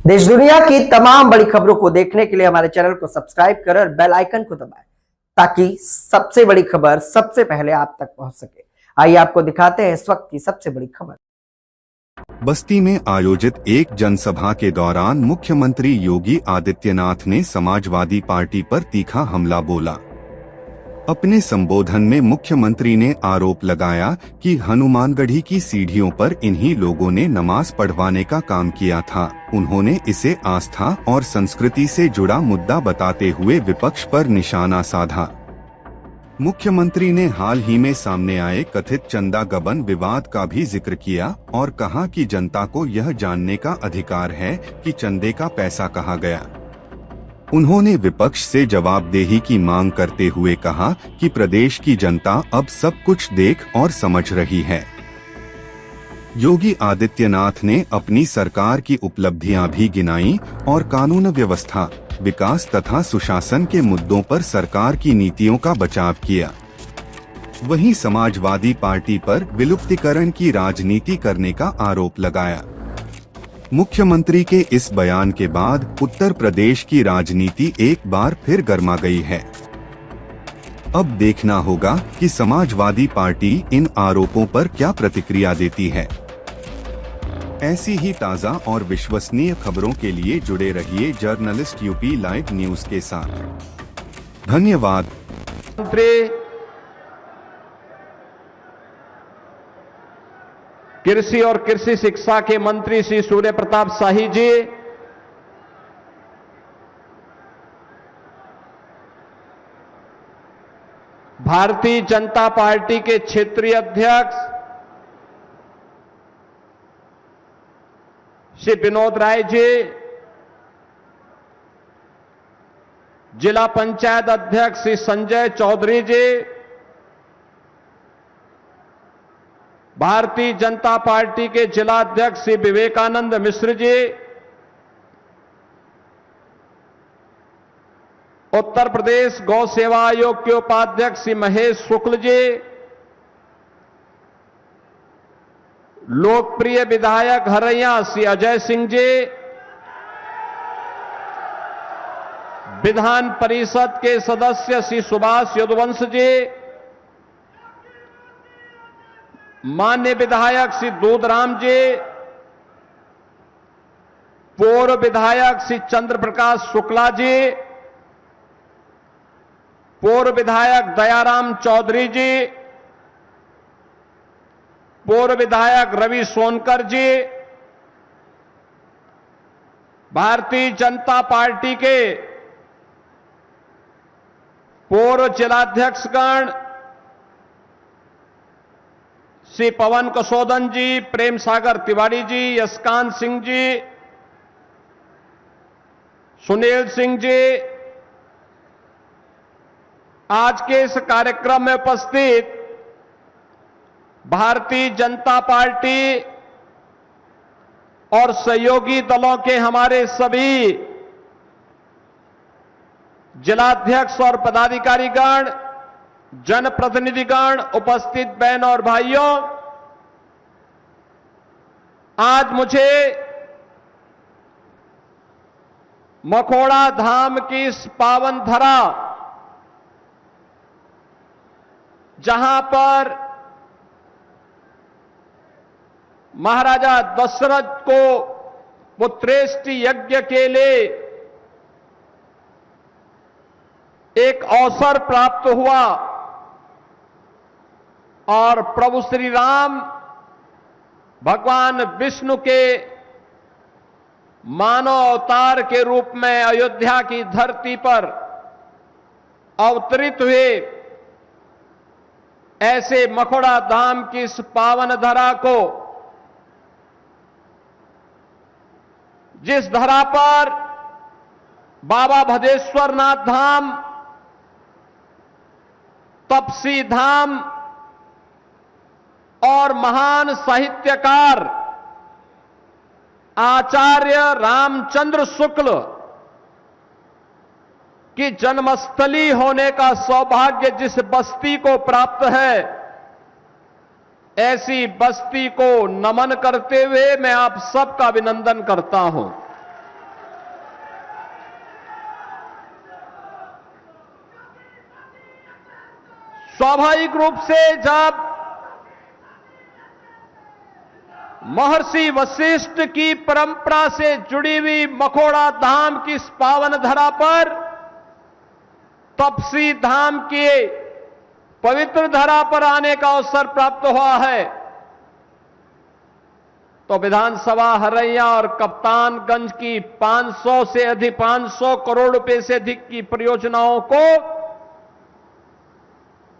देश दुनिया की तमाम बड़ी खबरों को देखने के लिए हमारे चैनल को सब्सक्राइब करें और बेल आइकन को दबाएं ताकि सबसे बड़ी खबर सबसे पहले आप तक पहुंच सके। आइए आपको दिखाते हैं इस वक्त की सबसे बड़ी खबर। बस्ती में आयोजित एक जनसभा के दौरान मुख्यमंत्री योगी आदित्यनाथ ने समाजवादी पार्टी पर तीखा हमला बोला। अपने संबोधन में मुख्यमंत्री ने आरोप लगाया कि हनुमानगढ़ी की सीढ़ियों पर इन्हीं लोगों ने नमाज पढ़वाने का काम किया था। उन्होंने इसे आस्था और संस्कृति से जुड़ा मुद्दा बताते हुए विपक्ष पर निशाना साधा। मुख्यमंत्री ने हाल ही में सामने आए कथित चंदा गबन विवाद का भी जिक्र किया और कहा कि जनता को यह जानने का अधिकार है कि चंदे का पैसा कहाँ गया। उन्होंने विपक्ष से जवाबदेही की मांग करते हुए कहा कि प्रदेश की जनता अब सब कुछ देख और समझ रही है। योगी आदित्यनाथ ने अपनी सरकार की उपलब्धियां भी गिनाई और कानून व्यवस्था, विकास तथा सुशासन के मुद्दों पर सरकार की नीतियों का बचाव किया। वहीं समाजवादी पार्टी पर विलुप्तीकरण की राजनीति करने का आरोप लगाया। मुख्यमंत्री के इस बयान के बाद उत्तर प्रदेश की राजनीति एक बार फिर गर्मा गई है। अब देखना होगा कि समाजवादी पार्टी इन आरोपों पर क्या प्रतिक्रिया देती है। ऐसी ही ताज़ा और विश्वसनीय खबरों के लिए जुड़े रहिए जर्नलिस्ट यूपी लाइव न्यूज के साथ। धन्यवाद। कृषि और कृषि शिक्षा के मंत्री श्री सूर्य प्रताप शाही जी, भारतीय जनता पार्टी के क्षेत्रीय अध्यक्ष श्री विनोद राय जी, जिला पंचायत अध्यक्ष श्री संजय चौधरी जी, भारतीय जनता पार्टी के जिला अध्यक्ष श्री विवेकानंद मिश्र जी, उत्तर प्रदेश गौ सेवा आयोग के उपाध्यक्ष श्री महेश शुक्ल जी, लोकप्रिय विधायक हरैया श्री अजय सिंह जी, विधान परिषद के सदस्य श्री सुभाष यदुवंश जी, माननीय विधायक श्री दूधराम जी, पूर्व विधायक श्री चंद्र प्रकाश शुक्ला जी, पूर्व विधायक दयाराम चौधरी जी, पूर्व विधायक रवि सोनकर जी, भारतीय जनता पार्टी के पूर्व जिलाध्यक्षगण श्री पवन कसोदन जी, प्रेम सागर तिवारी जी, यशकांत सिंह जी, सुनील सिंह जी, आज के इस कार्यक्रम में उपस्थित भारतीय जनता पार्टी और सहयोगी दलों के हमारे सभी जिलाध्यक्ष और पदाधिकारीगण, जनप्रतिनिधिगण, उपस्थित बहन और भाइयों, आज मुझे मखोड़ा धाम की इस पावन धरा, जहां पर महाराजा दशरथ को पुत्रेष्टि यज्ञ के लिए एक अवसर प्राप्त हुआ और प्रभु श्री राम भगवान विष्णु के मानव अवतार के रूप में अयोध्या की धरती पर अवतरित हुए, ऐसे मखोड़ा धाम की इस पावन धरा को, जिस धरा पर बाबा भदेश्वर नाथ धाम, तपसी धाम और महान साहित्यकार आचार्य रामचंद्र शुक्ल की जन्मस्थली होने का सौभाग्य जिस बस्ती को प्राप्त है, ऐसी बस्ती को नमन करते हुए मैं आप सबका अभिनंदन करता हूं। स्वाभाविक रूप से जब महर्षि वशिष्ठ की परंपरा से जुड़ी हुई मखोड़ा धाम की इस पावन धरा पर तपसी धाम के पवित्र धरा पर आने का अवसर प्राप्त हुआ है, तो विधानसभा हरैया और कप्तानगंज की 500 करोड़ रुपए से अधिक की परियोजनाओं को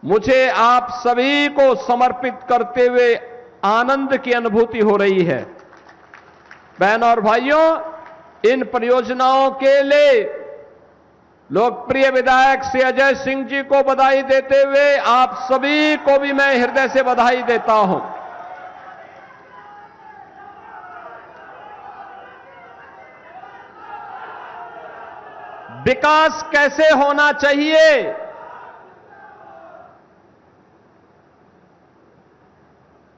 मुझे आप सभी को समर्पित करते हुए आनंद की अनुभूति हो रही है। बहनों और भाइयों, इन परियोजनाओं के लिए लोकप्रिय विधायक श्री अजय सिंह जी को बधाई देते हुए आप सभी को भी मैं हृदय से बधाई देता हूं। विकास कैसे होना चाहिए,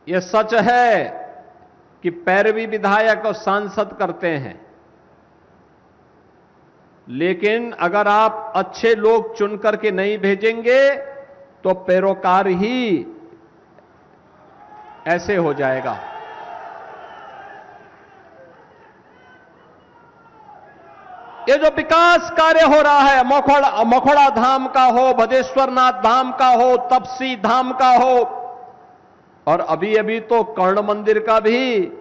यह सच है कि पैरवी विधायक और सांसद करते हैं, लेकिन अगर आप अच्छे लोग चुन करके नहीं भेजेंगे तो पैरोकार ही ऐसे हो जाएगा। ये जो विकास कार्य हो रहा है, मखोड़ा धाम का हो, भदेश्वरनाथ धाम का हो, तपसी धाम का हो, और अभी अभी तो कर्ण मंदिर का भी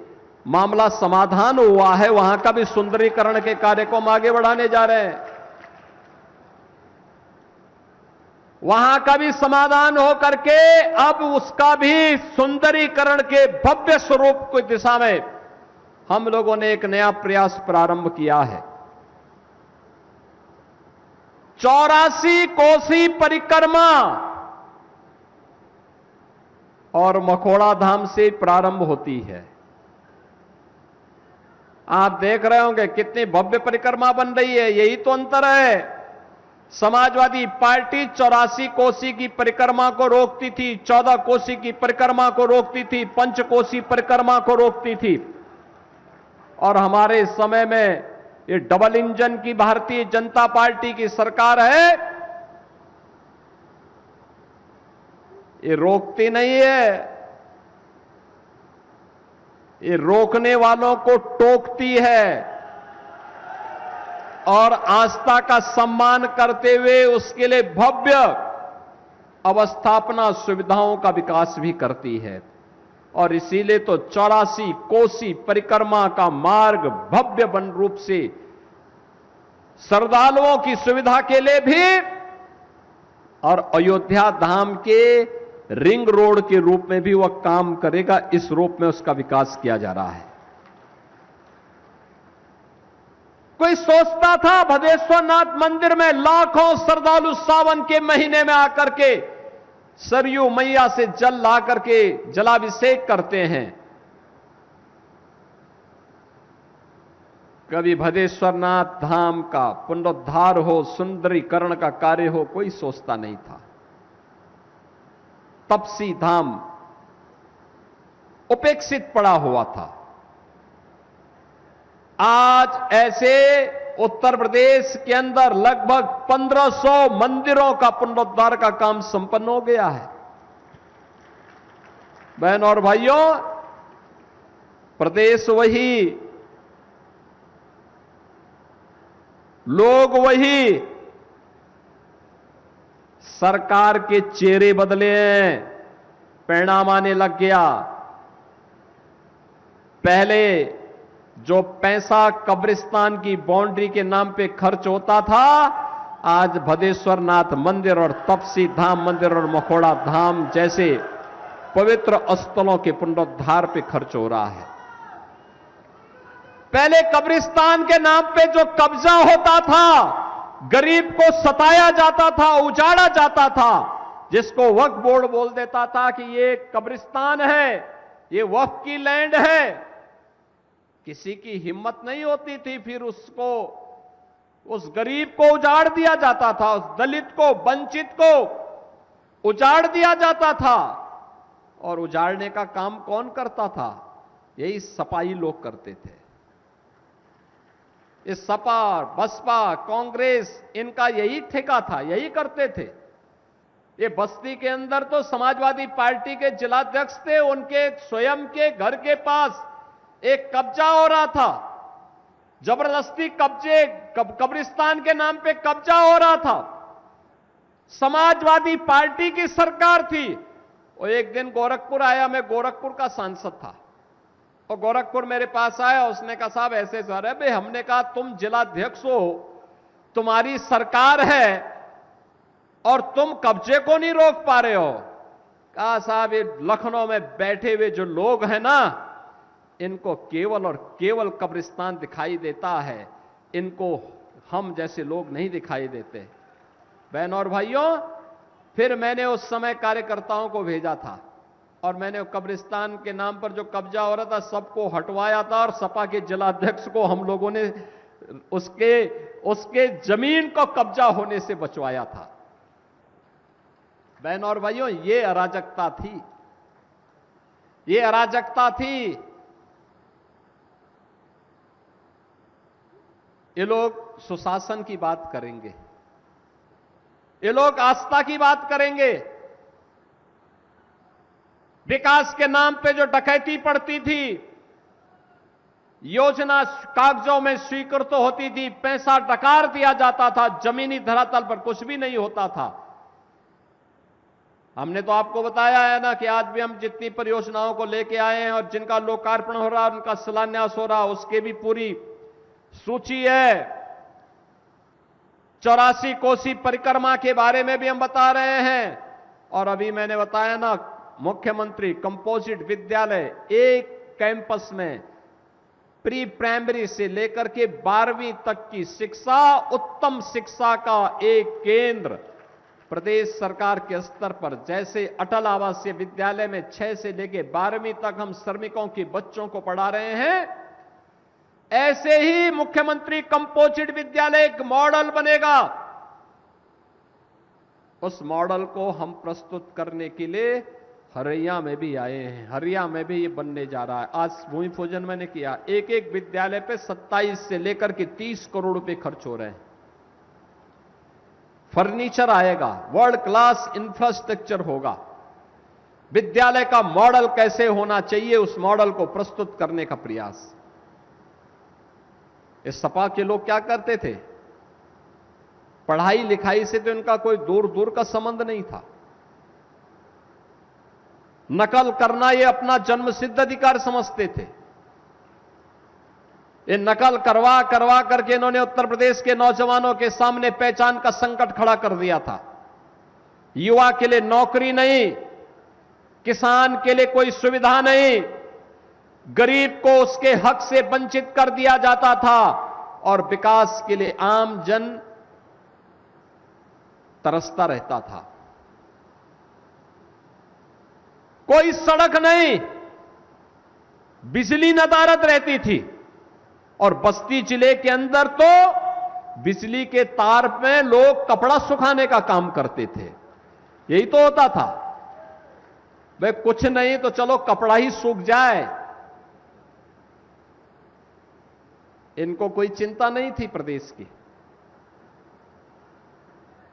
मामला समाधान हुआ है, वहां का भी सुंदरीकरण के कार्य को हम आगे बढ़ाने जा रहे हैं। वहां का भी समाधान हो करके अब उसका भी सुंदरीकरण के भव्य स्वरूप की दिशा में हम लोगों ने एक नया प्रयास प्रारंभ किया है। 84 कोसी परिक्रमा और मखोड़ा धाम से प्रारंभ होती है। आप देख रहे होंगे कितनी भव्य परिक्रमा बन रही है। यही तो अंतर है। समाजवादी पार्टी 84 कोसी की परिक्रमा को रोकती थी, 14 कोसी की परिक्रमा को रोकती थी, पंचकोसी परिक्रमा को रोकती थी, और हमारे समय में ये डबल इंजन की भारतीय जनता पार्टी की सरकार है, ये रोकती नहीं है, ये रोकने वालों को टोकती है और आस्था का सम्मान करते हुए उसके लिए भव्य अवस्थापना सुविधाओं का विकास भी करती है। और इसीलिए तो 84 कोसी परिक्रमा का मार्ग भव्य बन रूप से श्रद्धालुओं की सुविधा के लिए भी और अयोध्या धाम के रिंग रोड के रूप में भी वह काम करेगा। इस रूप में उसका विकास किया जा रहा है। कोई सोचता था भदेश्वरनाथ मंदिर में लाखों श्रद्धालु सावन के महीने में आकर के सरयू मैया से जल ला करके जलाभिषेक करते हैं। कभी भदेश्वरनाथ धाम का पुनरुद्धार हो, सुंदरीकरण का कार्य हो, कोई सोचता नहीं था। तपसी धाम उपेक्षित पड़ा हुआ था। आज ऐसे उत्तर प्रदेश के अंदर लगभग 1500 मंदिरों का पुनरुद्धार का काम संपन्न हो गया है। बहनों और भाइयों, प्रदेश वही, लोग वही, सरकार के चेहरे बदले हैं, परिणाम आने लग गया। पहले जो पैसा कब्रिस्तान की बाउंड्री के नाम पे खर्च होता था, आज भदेश्वरनाथ मंदिर और तपसी धाम मंदिर और मखोड़ा धाम जैसे पवित्र स्थलों के पुनरुद्धार पे खर्च हो रहा है। पहले कब्रिस्तान के नाम पे जो कब्जा होता था, गरीब को सताया जाता था, उजाड़ा जाता था, जिसको वक्फ बोर्ड बोल देता था कि ये कब्रिस्तान है, ये वक्फ की लैंड है, किसी की हिम्मत नहीं होती थी, फिर उसको, उस गरीब को उजाड़ दिया जाता था, उस दलित को, वंचित को उजाड़ दिया जाता था। और उजाड़ने का काम कौन करता था? यही सपाई लोग करते थे। इस सपा, बसपा, कांग्रेस, इनका यही ठेका था, यही करते थे। ये बस्ती के अंदर तो समाजवादी पार्टी के जिलाध्यक्ष थे, उनके स्वयं के घर के पास एक कब्जा हो रहा था, जबरदस्ती कब्रिस्तान के नाम पे कब्जा हो रहा था। समाजवादी पार्टी की सरकार थी। और एक दिन गोरखपुर आया, मैं गोरखपुर का सांसद था, और गोरखपुर मेरे पास आया, उसने कहा साहब ऐसे सर है भाई। हमने कहा तुम जिलाध्यक्ष हो, तुम्हारी सरकार है और तुम कब्जे को नहीं रोक पा रहे हो। कहा साहब ये लखनऊ में बैठे हुए जो लोग हैं ना, इनको केवल और केवल कब्रिस्तान दिखाई देता है, इनको हम जैसे लोग नहीं दिखाई देते। बहनों और भाइयों, फिर मैंने उस समय कार्यकर्ताओं को भेजा था और मैंने कब्रिस्तान के नाम पर जो कब्जा हो रहा था सबको हटवाया था, और सपा के जिलाध्यक्ष को हम लोगों ने उसके जमीन को कब्जा होने से बचवाया था। बहनों और भाइयों, ये अराजकता थी, ये अराजकता थी। ये लोग सुशासन की बात करेंगे, ये लोग आस्था की बात करेंगे। विकास के नाम पे जो डकैती पड़ती थी, योजना कागजों में स्वीकृत तो होती थी, पैसा डकार दिया जाता था, जमीनी धरातल पर कुछ भी नहीं होता था। हमने तो आपको बताया है ना कि आज भी हम जितनी परियोजनाओं को लेके आए हैं और जिनका लोकार्पण हो रहा है, उनका शिलान्यास हो रहा, उसके भी पूरी सूची है। 84 कोसी परिक्रमा के बारे में भी हम बता रहे हैं। और अभी मैंने बताया ना, मुख्यमंत्री कंपोजिट विद्यालय, एक कैंपस में प्री प्राइमरी से लेकर के 12वीं तक की शिक्षा, उत्तम शिक्षा का एक केंद्र प्रदेश सरकार के स्तर पर। जैसे अटल आवासीय विद्यालय में 6 से लेकर 12वीं तक हम श्रमिकों के बच्चों को पढ़ा रहे हैं, ऐसे ही मुख्यमंत्री कंपोजिट विद्यालय एक मॉडल बनेगा। उस मॉडल को हम प्रस्तुत करने के लिए हरिया में भी आए हैं। हरिया में भी ये बनने जा रहा है। आज भूमि पूजन मैंने किया। एक एक विद्यालय पे 27 से लेकर के 30 करोड़ रुपए खर्च हो रहे हैं। फर्नीचर आएगा, वर्ल्ड क्लास इंफ्रास्ट्रक्चर होगा। विद्यालय का मॉडल कैसे होना चाहिए, उस मॉडल को प्रस्तुत करने का प्रयास। इस सपा के लोग क्या करते थे, पढ़ाई लिखाई से तो इनका कोई दूर दूर का संबंध नहीं था। नकल करना ये अपना जन्मसिद्ध अधिकार समझते थे। ये नकल करवा करवा करके इन्होंने उत्तर प्रदेश के नौजवानों के सामने पहचान का संकट खड़ा कर दिया था। युवा के लिए नौकरी नहीं, किसान के लिए कोई सुविधा नहीं, गरीब को उसके हक से वंचित कर दिया जाता था, और विकास के लिए आम जन तरसता रहता था। कोई सड़क नहीं, बिजली नदारद रहती थी, और बस्ती जिले के अंदर तो बिजली के तार में लोग कपड़ा सुखाने का काम करते थे। यही तो होता था भाई, कुछ नहीं तो चलो कपड़ा ही सूख जाए। इनको कोई चिंता नहीं थी प्रदेश की।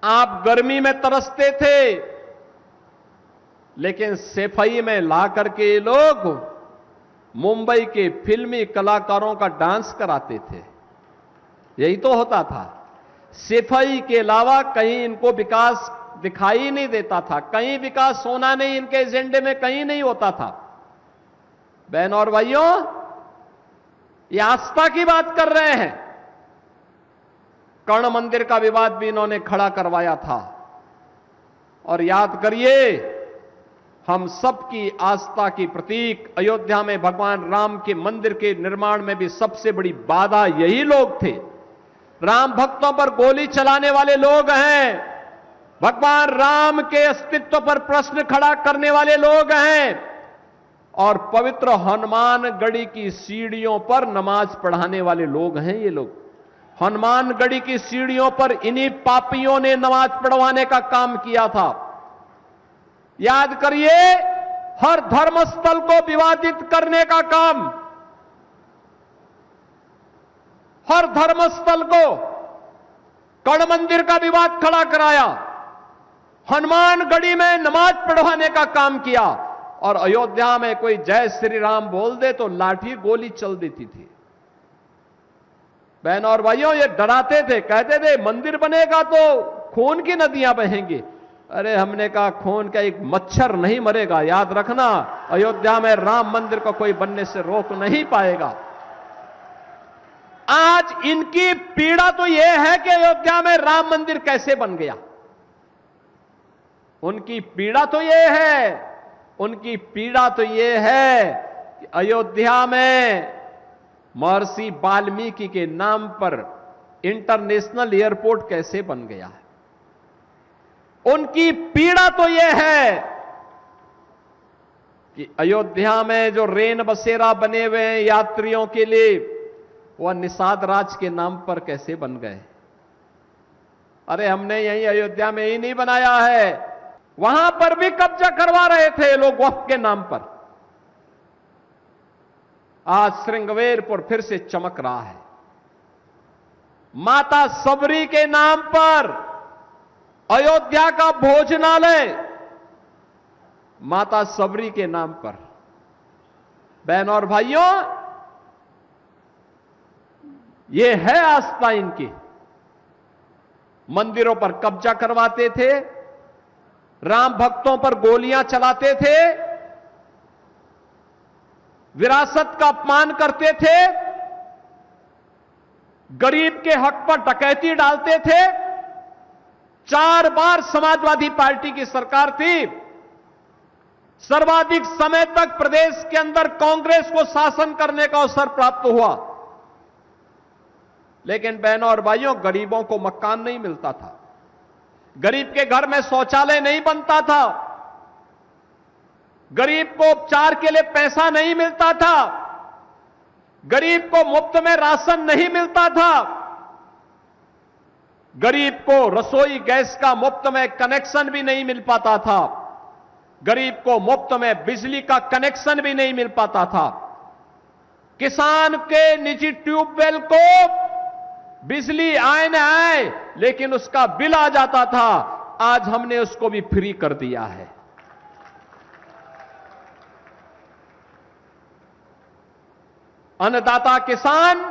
आप गर्मी में तरसते थे, लेकिन सफाई में ला करके ये लोग मुंबई के फिल्मी कलाकारों का डांस कराते थे। यही तो होता था। सफाई के अलावा कहीं इनको विकास दिखाई नहीं देता था। कहीं विकास होना नहीं, इनके एजेंडे में कहीं नहीं होता था। बहनों और भाइयों, ये आस्था की बात कर रहे हैं। कर्ण मंदिर का विवाद भी इन्होंने खड़ा करवाया था। और याद करिए, हम सबकी आस्था की प्रतीक अयोध्या में भगवान राम के मंदिर के निर्माण में भी सबसे बड़ी बाधा यही लोग थे। राम भक्तों पर गोली चलाने वाले लोग हैं, भगवान राम के अस्तित्व पर प्रश्न खड़ा करने वाले लोग हैं, और पवित्र हनुमानगढ़ी की सीढ़ियों पर नमाज पढ़ाने वाले लोग हैं ये लोग। हनुमानगढ़ी की सीढ़ियों पर इन्हीं पापियों ने नमाज पढ़वाने का काम किया था। याद करिए, हर धर्मस्थल को विवादित करने का काम, हर धर्मस्थल को कर्ण मंदिर का विवाद खड़ा कराया, हनुमानगढ़ी में नमाज पढ़वाने का काम किया, और अयोध्या में कोई जय श्री राम बोल दे तो लाठी गोली चल देती थी। बहनों और भाइयों, ये डराते थे, कहते थे मंदिर बनेगा तो खून की नदियां बहेंगी। अरे हमने कहा खून का एक मच्छर नहीं मरेगा, याद रखना, अयोध्या में राम मंदिर को कोई बनने से रोक नहीं पाएगा। आज इनकी पीड़ा तो यह है कि अयोध्या में राम मंदिर कैसे बन गया। उनकी पीड़ा तो यह है, उनकी पीड़ा तो यह है कि अयोध्या में महर्षि वाल्मीकि के नाम पर इंटरनेशनल एयरपोर्ट कैसे बन गया है। उनकी पीड़ा तो यह है कि अयोध्या में जो रेन बसेरा बने हुए हैं यात्रियों के लिए, वह निषाद राज के नाम पर कैसे बन गए। अरे हमने यही अयोध्या में ही नहीं बनाया है, वहां पर भी कब्जा करवा रहे थे लोग वक्फ के नाम पर। आज श्रृंगवेरपुर फिर से चमक रहा है। माता सबरी के नाम पर अयोध्या का भोजनालय, माता सबरी के नाम पर। बहनों और भाइयों, यह है आस्था इनकी। मंदिरों पर कब्जा करवाते थे, राम भक्तों पर गोलियां चलाते थे, विरासत का अपमान करते थे, गरीब के हक पर डकैती डालते थे। 4 बार समाजवादी पार्टी की सरकार थी, सर्वाधिक समय तक प्रदेश के अंदर कांग्रेस को शासन करने का अवसर प्राप्त हुआ, लेकिन बहनों और भाइयों, गरीबों को मकान नहीं मिलता था, गरीब के घर में शौचालय नहीं बनता था, गरीब को उपचार के लिए पैसा नहीं मिलता था, गरीब को मुफ्त में राशन नहीं मिलता था, गरीब को रसोई गैस का मुफ्त में कनेक्शन भी नहीं मिल पाता था, गरीब को मुफ्त में बिजली का कनेक्शन भी नहीं मिल पाता था। किसान के निजी ट्यूबवेल को बिजली आए न आए, लेकिन उसका बिल आ जाता था। आज हमने उसको भी फ्री कर दिया है। अन्नदाता किसान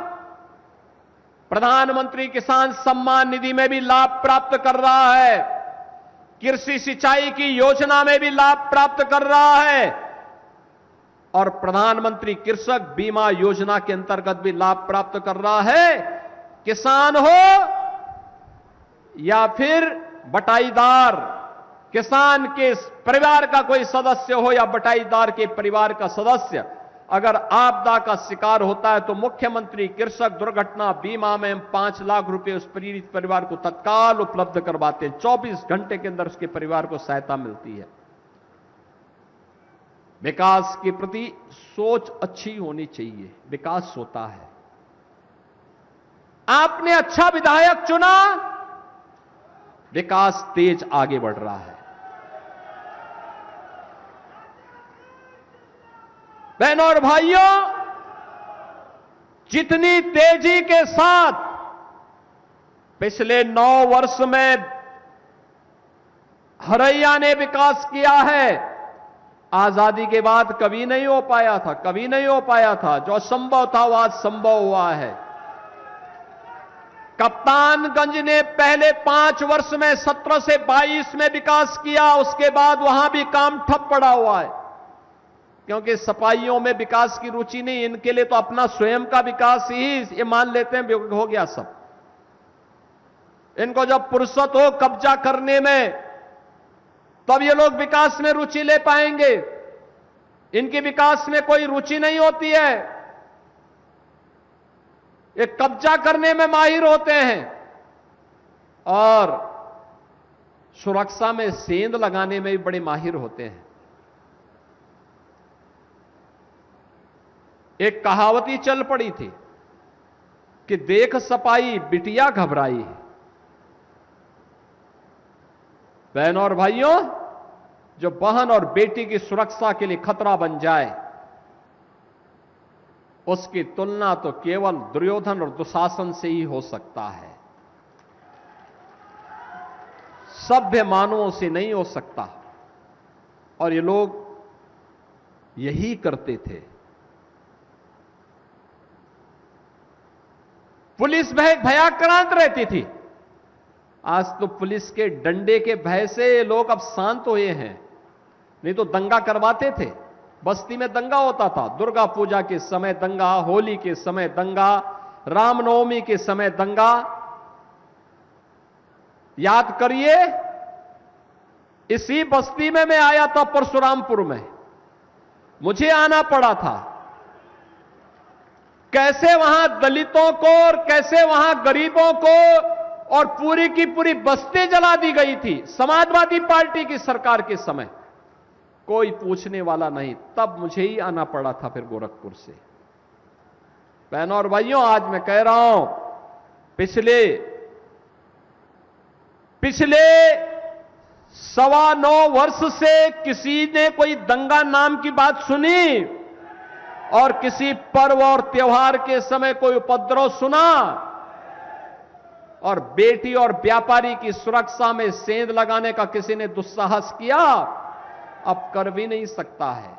प्रधानमंत्री किसान सम्मान निधि में भी लाभ प्राप्त कर रहा है, कृषि सिंचाई की योजना में भी लाभ प्राप्त कर रहा है, और प्रधानमंत्री कृषक बीमा योजना के अंतर्गत भी लाभ प्राप्त कर रहा है। किसान हो या फिर बटाईदार, किसान के परिवार का कोई सदस्य हो या बटाईदार के परिवार का सदस्य, अगर आपदा का शिकार होता है तो मुख्यमंत्री कृषक दुर्घटना बीमा में हम 5 लाख रुपए उस पीड़ित परिवार को तत्काल उपलब्ध करवाते हैं। 24 घंटे के अंदर उसके परिवार को सहायता मिलती है। विकास के प्रति सोच अच्छी होनी चाहिए, विकास होता है। आपने अच्छा विधायक चुना, विकास तेज आगे बढ़ रहा है। बहनों और भाइयों, जितनी तेजी के साथ पिछले 9 वर्ष में हरैया ने विकास किया है, आजादी के बाद कभी नहीं हो पाया था, कभी नहीं हो पाया था। जो असंभव था वो आज संभव हुआ है। कप्तानगंज ने पहले 5 वर्ष में 17 से 22 में विकास किया, उसके बाद वहां भी काम ठप पड़ा हुआ है, क्योंकि सपाइयों में विकास की रुचि नहीं। इनके लिए तो अपना स्वयं का विकास ही ये मान लेते हैं हो गया सब। इनको जब फुर्सत हो कब्जा करने में, तब ये लोग विकास में रुचि ले पाएंगे। इनकी विकास में कोई रुचि नहीं होती है, ये कब्जा करने में माहिर होते हैं और सुरक्षा में सेंध लगाने में भी बड़े माहिर होते हैं। एक कहावती चल पड़ी थी कि देख सपाई बिटिया घबराई। बहनों और भाइयों, जो बहन और बेटी की सुरक्षा के लिए खतरा बन जाए, उसकी तुलना तो केवल दुर्योधन और दुशासन से ही हो सकता है। सभ्य मानवों से नहीं हो सकता। और ये लोग यही करते थे। पुलिस भयाक्रांत रहती थी। आज तो पुलिस के डंडे के भय से लोग अब शांत हुए हैं, नहीं तो दंगा करवाते थे। बस्ती में दंगा होता था, दुर्गा पूजा के समय दंगा, होली के समय दंगा, रामनवमी के समय दंगा। याद करिए, इसी बस्ती में मैं आया था परशुरामपुर में, मुझे आना पड़ा था। कैसे वहां दलितों को और कैसे वहां गरीबों को और पूरी की पूरी बस्ती जला दी गई थी समाजवादी पार्टी की सरकार के समय। कोई पूछने वाला नहीं, तब मुझे ही आना पड़ा था फिर गोरखपुर से। बहनों और भाइयों, आज मैं कह रहा हूं, पिछले 9.25 वर्ष से किसी ने कोई दंगा नाम की बात सुनी और किसी पर्व और त्योहार के समय कोई उपद्रव सुना? और बेटी और व्यापारी की सुरक्षा में सेंध लगाने का किसी ने दुस्साहस किया? अब कर भी नहीं सकता है।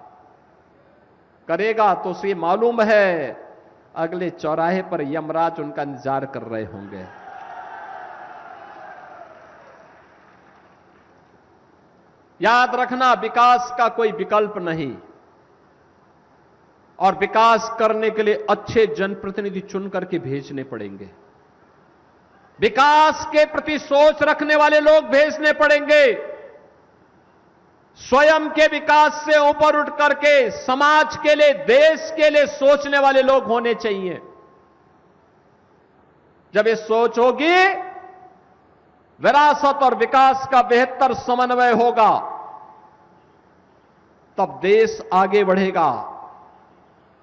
करेगा तो उसे मालूम है अगले चौराहे पर यमराज उनका इंतजार कर रहे होंगे। याद रखना, विकास का कोई विकल्प नहीं, और विकास करने के लिए अच्छे जनप्रतिनिधि चुन करके भेजने पड़ेंगे। विकास के प्रति सोच रखने वाले लोग भेजने पड़ेंगे। स्वयं के विकास से ऊपर उठ करके समाज के लिए, देश के लिए सोचने वाले लोग होने चाहिए। जब ये सोच होगी, विरासत और विकास का बेहतर समन्वय होगा, तब देश आगे बढ़ेगा।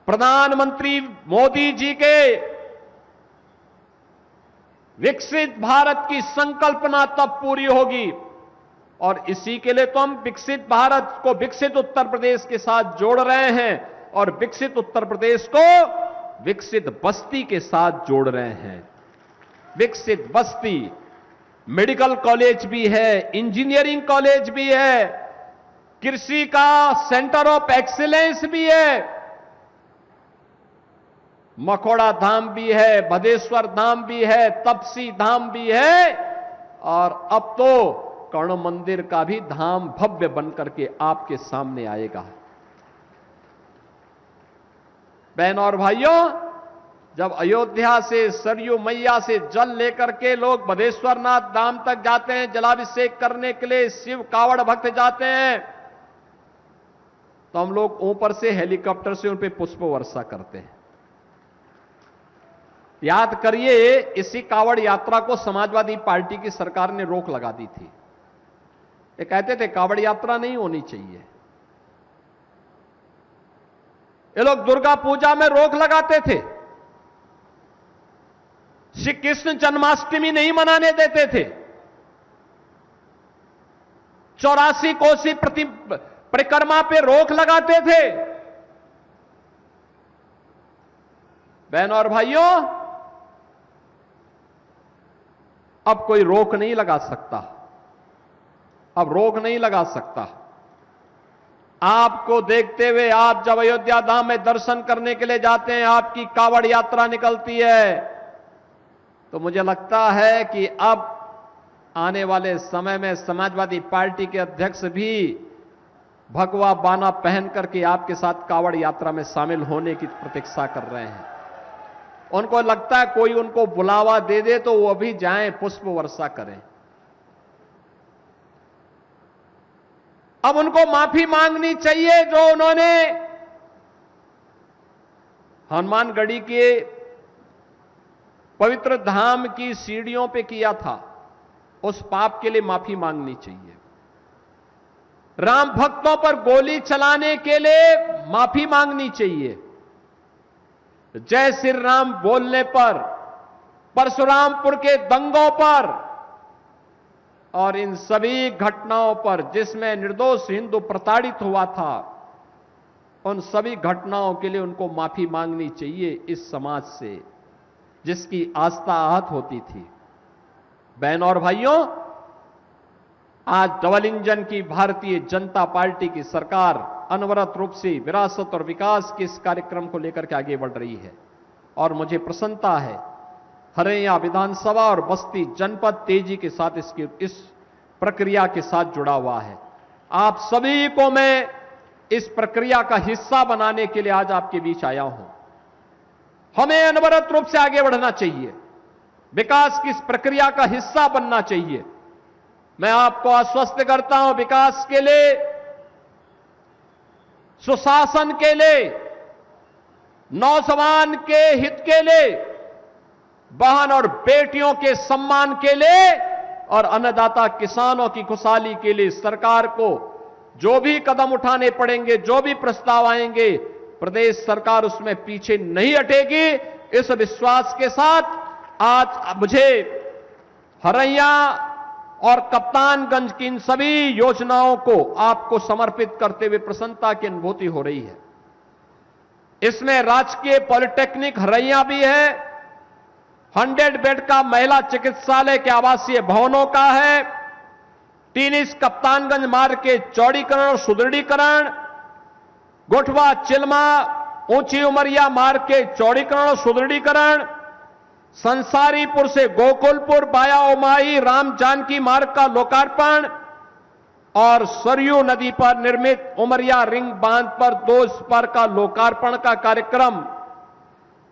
प्रधानमंत्री मोदी जी के विकसित भारत की संकल्पना तब पूरी होगी, और इसी के लिए तो हम विकसित भारत को विकसित उत्तर प्रदेश के साथ जोड़ रहे हैं, और विकसित उत्तर प्रदेश को विकसित बस्ती के साथ जोड़ रहे हैं। विकसित बस्ती, मेडिकल कॉलेज भी है, इंजीनियरिंग कॉलेज भी है, कृषि का सेंटर ऑफ एक्सीलेंस भी है, मखौड़ा धाम भी है, भदेश्वर धाम भी है, तपसी धाम भी है, और अब तो कर्ण मंदिर का भी धाम भव्य बनकर के आपके सामने आएगा। बहनों और भाइयों, जब अयोध्या से सरयू मैया से जल लेकर के लोग भदेश्वरनाथ धाम तक जाते हैं, जलाभिषेक करने के लिए शिव कावड़ भक्त जाते हैं, तो हम लोग ऊपर से हेलीकॉप्टर से उन पे पुष्प वर्षा करते हैं। याद करिए, इसी कावड़ यात्रा को समाजवादी पार्टी की सरकार ने रोक लगा दी थी। ये कहते थे कावड़ यात्रा नहीं होनी चाहिए। ये लोग दुर्गा पूजा में रोक लगाते थे, श्री कृष्ण जन्माष्टमी नहीं मनाने देते थे, 84 कोसी परिक्रमा पे रोक लगाते थे। बहनों और भाइयों, अब कोई रोक नहीं लगा सकता, अब रोक नहीं लगा सकता। आपको देखते हुए आप जब अयोध्या धाम में दर्शन करने के लिए जाते हैं, आपकी कावड़ यात्रा निकलती है, तो मुझे लगता है कि अब आने वाले समय में समाजवादी पार्टी के अध्यक्ष भी भगवा बाना पहन करके आपके साथ कावड़ यात्रा में शामिल होने की प्रतीक्षा कर रहे हैं। उनको लगता है कोई उनको बुलावा दे दे तो वो भी जाएं, पुष्प वर्षा करें। अब उनको माफी मांगनी चाहिए जो उन्होंने हनुमानगढ़ी के पवित्र धाम की सीढ़ियों पे किया था, उस पाप के लिए माफी मांगनी चाहिए। राम भक्तों पर गोली चलाने के लिए माफी मांगनी चाहिए। जय श्री राम बोलने पर, परशुरामपुर के दंगों पर और इन सभी घटनाओं पर जिसमें निर्दोष हिंदू प्रताड़ित हुआ था, उन सभी घटनाओं के लिए उनको माफी मांगनी चाहिए इस समाज से जिसकी आस्था आहत होती थी। बहनों और भाइयों, आज डबल इंजन की भारतीय जनता पार्टी की सरकार अनवरत रूप से विरासत और विकास के इस कार्यक्रम को लेकर के आगे बढ़ रही है और मुझे प्रसन्नता है हरैया विधानसभा और बस्ती जनपद तेजी के साथ इस प्रक्रिया के साथ जुड़ा हुआ है। आप सभी को मैं इस प्रक्रिया का हिस्सा बनाने के लिए आज आपके बीच आया हूं। हमें अनवरत रूप से आगे बढ़ना चाहिए, विकास की इस प्रक्रिया का हिस्सा बनना चाहिए। मैं आपको आश्वस्त करता हूं, विकास के लिए, सुशासन के लिए, नौजवान के हित के लिए, बहन और बेटियों के सम्मान के लिए और अन्नदाता किसानों की खुशहाली के लिए सरकार को जो भी कदम उठाने पड़ेंगे, जो भी प्रस्ताव आएंगे, प्रदेश सरकार उसमें पीछे नहीं हटेगी। इस विश्वास के साथ आज मुझे हरैया और कप्तानगंज की इन सभी योजनाओं को आपको समर्पित करते हुए प्रसन्नता की अनुभूति हो रही है। इसमें राजकीय पॉलिटेक्निक हरैया भी है, 100 बेड का महिला चिकित्सालय के आवासीय भवनों का है, टीनिस कप्तानगंज मार्ग के चौड़ीकरण और सुदृढ़ीकरण, गोठवा चिल्मा ऊंची उमरिया मार्ग के चौड़ीकरण और सुदृढ़ीकरण, संसारीपुर से गोकुलपुर बाया उमाई राम जानकी मार्ग का लोकार्पण और सरयू नदी पर निर्मित उमरिया रिंग बांध पर 2 स्पर का लोकार्पण का कार्यक्रम,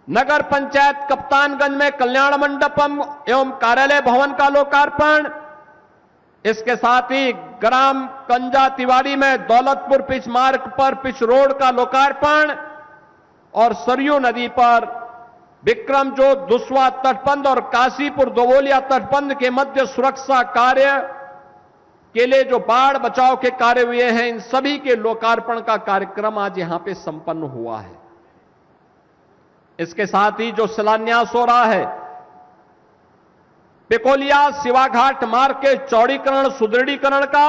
नगर पंचायत कप्तानगंज में कल्याण मंडपम एवं कार्यालय भवन का लोकार्पण, इसके साथ ही ग्राम कंजा तिवाड़ी में दौलतपुर पिच मार्ग पर पिच रोड का लोकार्पण और सरयू नदी पर विक्रमजोत दुस्वा तटबंध और काशीपुर दोवलिया तटबंध के मध्य सुरक्षा कार्य के लिए जो बाढ़ बचाव के कार्य हुए हैं, इन सभी के लोकार्पण का कार्यक्रम आज यहां पे संपन्न हुआ है। इसके साथ ही जो शिलान्यास हो रहा है पिकोलिया शिवाघाट मार्ग के चौड़ीकरण सुदृढ़ीकरण का,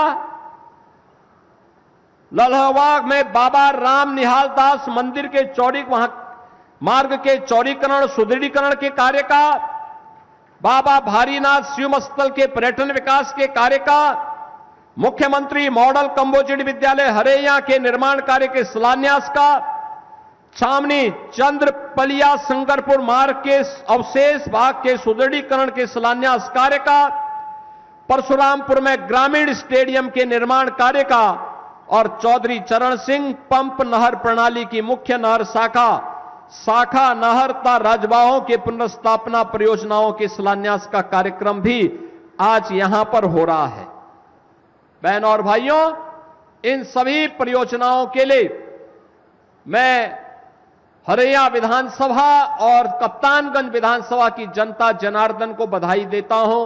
लल्हवाग में बाबा राम निहाल दास मंदिर के मार्ग के चौड़ीकरण सुदृढ़ीकरण के कार्य का, बाबा भारीनाथ शिव स्थल के पर्यटन विकास के कार्य का, मुख्यमंत्री मॉडल कंबोजिट विद्यालय हरैया के निर्माण कार्य के शिलान्यास का, छावनी चंद्रपलिया शंकरपुर मार्ग के अवशेष भाग के सुदृढ़ीकरण के शिलान्यास कार्य का, परशुरामपुर में ग्रामीण स्टेडियम के निर्माण कार्य का और चौधरी चरण सिंह पंप नहर प्रणाली की मुख्य नहर शाखा नहर ता राजबाहों के पुनर्स्थापना परियोजनाओं के शिलान्यास का कार्यक्रम भी आज यहां पर हो रहा है। बहनों और भाइयों, इन सभी परियोजनाओं के लिए मैं हरैया विधानसभा और कप्तानगंज विधानसभा की जनता जनार्दन को बधाई देता हूं।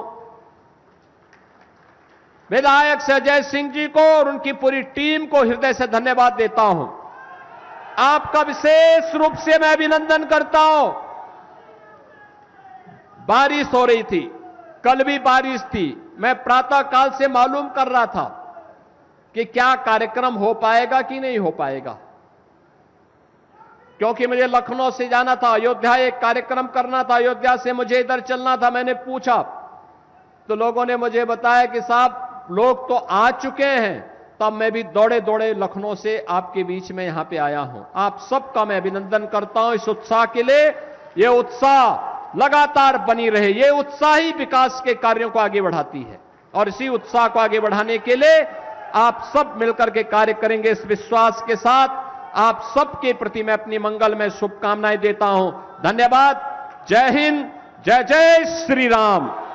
विधायक अजय सिंह जी को और उनकी पूरी टीम को हृदय से धन्यवाद देता हूं। आपका विशेष रूप से मैं अभिनंदन करता हूं। बारिश हो रही थी, कल भी बारिश थी, मैं प्रातः काल से मालूम कर रहा था कि क्या कार्यक्रम हो पाएगा कि नहीं हो पाएगा, क्योंकि मुझे लखनऊ से जाना था, अयोध्या एक कार्यक्रम करना था, अयोध्या से मुझे इधर चलना था। मैंने पूछा तो लोगों ने मुझे बताया कि साहब लोग तो आ चुके हैं। तब मैं भी दौड़े दौड़े लखनऊ से आपके बीच में यहां पे आया हूं। आप सबका मैं अभिनंदन करता हूं इस उत्साह के लिए। ये उत्साह लगातार बनी रहे, ये उत्साह ही विकास के कार्यों को आगे बढ़ाती है और इसी उत्साह को आगे बढ़ाने के लिए आप सब मिलकर के कार्य करेंगे, इस विश्वास के साथ आप सबके प्रति मैं अपनी मंगलमय शुभकामनाएं देता हूं। धन्यवाद। जय हिंद, जय जय श्री राम।